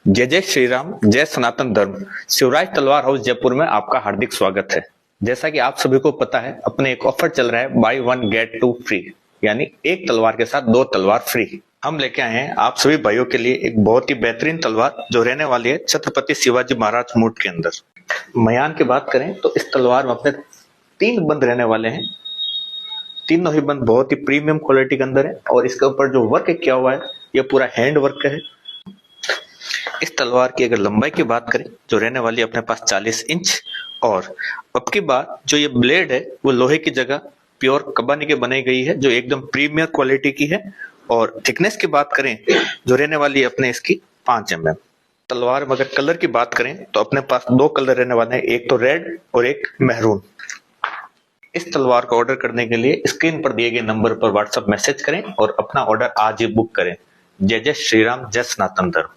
जय जय श्री राम, जय सनातन धर्म। शिवराज तलवार हाउस जयपुर में आपका हार्दिक स्वागत है। जैसा कि आप सभी को पता है, अपने एक ऑफर चल रहा है buy one get two free, यानी एक तलवार के साथ दो तलवार फ्री। हम लेके आए हैं आप सभी भाइयों के लिए एक बहुत ही बेहतरीन तलवार जो रहने वाली है छत्रपति शिवाजी महाराज मूठ के अंदर। मयान की बात करें तो इस तलवार में अपने 3 बंद रहने वाले हैं। तीनों ही बंद बहुत ही प्रीमियम क्वालिटी के अंदर है और इसके ऊपर जो वर्क किया हुआ है ये पूरा हैंड वर्क है। इस तलवार की अगर लंबाई की बात करें जो रहने वाली है अपने पास 40 इंच, और अब की बात जो ये ब्लेड है वो लोहे की जगह प्योर कबानी की बनाई गई है जो एकदम प्रीमियर क्वालिटी की है। और थिकनेस की बात करें जो रहने वाली है अपने इसकी 5 mm। तलवार में अगर कलर की बात करें तो अपने पास 2 कलर रहने वाले हैं, एक तो रेड और एक मेहरून। इस तलवार को ऑर्डर करने के लिए स्क्रीन पर दिए गए नंबर पर व्हाट्सएप मैसेज करें और अपना ऑर्डर आज ही बुक करें। जय जय श्री राम, जय सनातन धर्म।